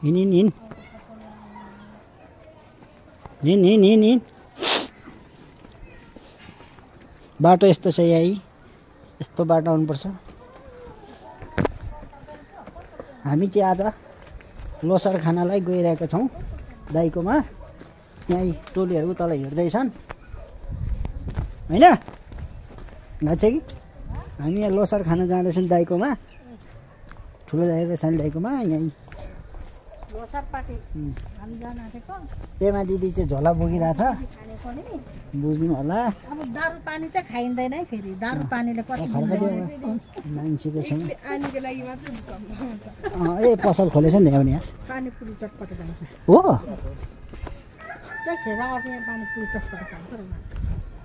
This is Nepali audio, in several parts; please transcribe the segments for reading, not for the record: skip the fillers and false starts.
हिँड बाटो यस्तो छ यही यस्तो बाटो आउनुपर्छ हामी चाहिँ आज लोसार खानालाई गइरहेका छौँ दाइकोमा यही टोलीहरू तल हिँड्दैछन् हैन लाग्छ कि हामी यहाँ लोसार खाना जाँदैछौँ दाइकोमा ठुलो दाइ र सानो दाइकोमा यही लोसार पार्टी हामी जान आँटेको पेमा दिदी चाहिँ झोला बोकिरहेछ बुझ्नु होला अब दारु पानी चाहिँ खाइँदैन है फेरि दारु पानीले कति मान्छेको छ पानीको लागि मात्र ए पसल खोलेछ नि यहाँ पानीपुरी चटपट खान्छ हो पानीपुरी चटपट खान्छ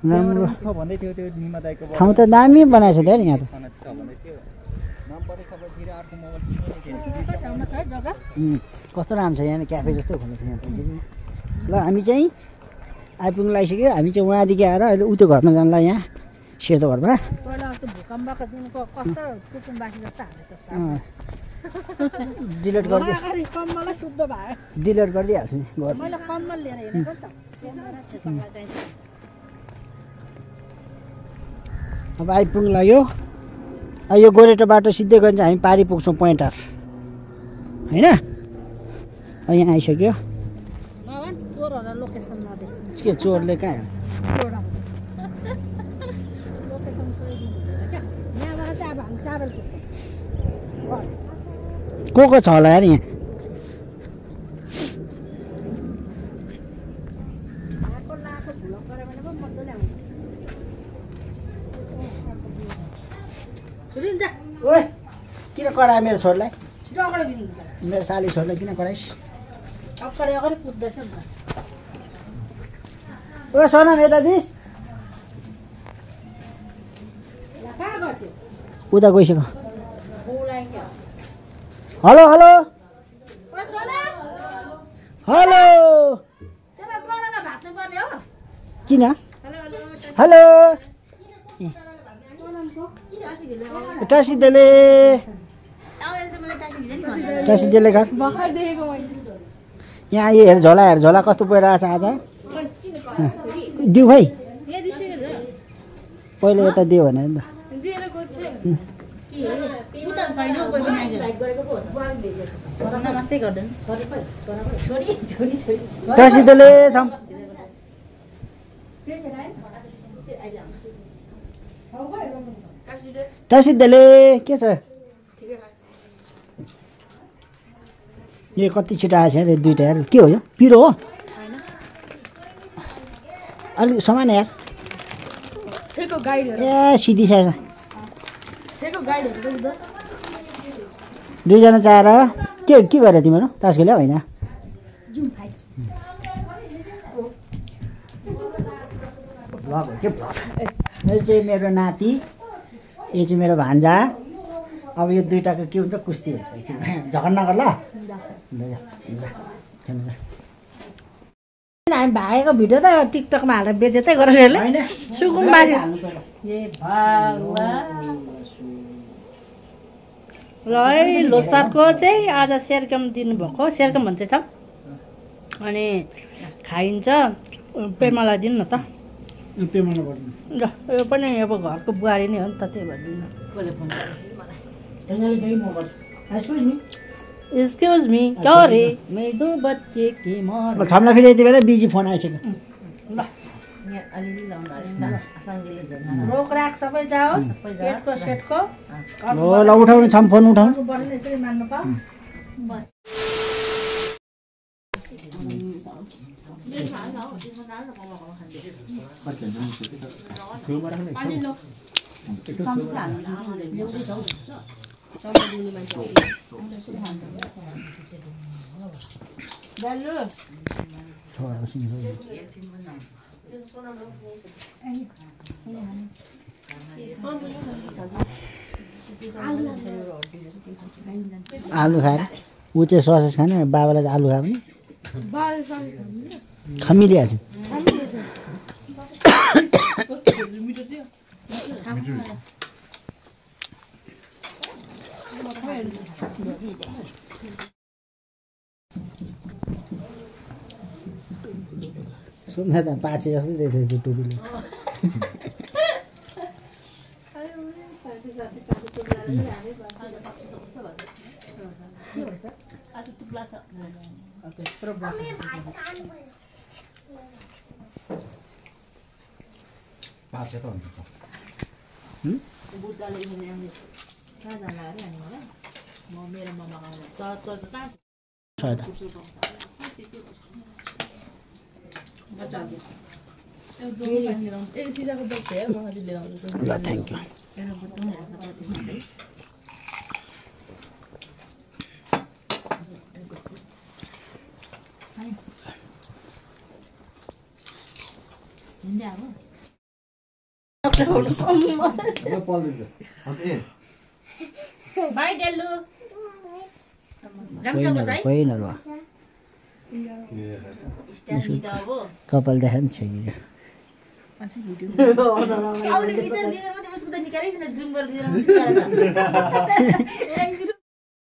राम्रो छ भन्दै थियो त्यो निमा दाइको ठाउँ त दामी बनाएछ त यहाँ त कस्तो राम्रो छ यहाँ क्याफे जस्तो खोलेको छ यहाँ त ल हामी चाहिँ आइपुग्नु लागिसक्यो हामी चाहिँ वहाँदेखि आएर अहिले उतो घरमा जानला यहाँ सेतो घरमा भूकम्पको दिनको कस्तो सुकुम बाँकी जस्तो डिलिट गरिदियो कम्मलै शुद्ध भयो डिलिट गरिदिइहाल्छु नि मैले कम्मल लिएर हिँडेको नि त अब आइपुग्नु लाग्यो यो गोरेटो बाटो सिधै गयो भने चाहिँ हामी पारी पुग्छौँ पोइन्टर होइन यहाँ आइसक्यो के चोरले कहाँ को छ होला यार यहाँ ओए किन करायो मेरो छोरीलाई मेरो साली छोरीलाई किन कराइस् ओ सोनम यता दिस उता गइसक्यो हेलो हेलो हेलो किन हेलो टासिदेले घर यहाँ यो हेर झोला कस्तो परिरहेछ आज दिउ भाइ पहिले यता दियो भने नि त टासिदेले टासिदेले के छ यो कति छिटो आएछ अरे दुइटा यार के हो यो पिरो हो अलिक समान यार ए सिधी छ दुईजना चाहेर के गरे तिमीहरू तास खेल्यो होइन यो चाहिँ मेरो नाति यो चाहिँ मेरो भान्जा अब यो दुइटाको के हुन्छ कुस्ती हुन्छ झगडा नगर ल हामी भागेको भिडियो त टिकटकमा हालेर बेचेतै गरेर सुकुमबारी ल है लोसारको चाहिँ आज सेरकम दिनुभएको सेरकम भन्छ छ अनि खाइन्छ पेमालाई दिनु न त ल यो पनि अब घरको बुहारी नै हो नि त त्यही भएर दिनु एक्सक्यूज मी क्या रे मैं दो बच्चे की मां खामला फेरि यति बेला बिजी फोन आइसक्यो ल यहाँ अलिअलि लाउनु रोक राख सबै जाओस् पेटको सेटको ल उठाउनु छम फोन उठाउनु बढ्ने यसरी मान्नु पाओस् आलु खाएर ऊ चाहिँ ससेज खाने बाबालाई चाहिँ आलु खायो भने खमिलिहाल्छ सुन्दा त पाछे जस्तै देख्दै त्यो टोपीले पाछे त हुन्छ बुद्धले कहाँ जानु अरे अनि मलाई म मेरो ममा आउनु चर्च कहाँ ल थ्याङ्क यू बाई डेलु होइन ल कपाल देखा नि छ आउने पिक्चर दिएर मात्रै बस्कुदा निकालेछ न जुम गरिदिएर मात्रै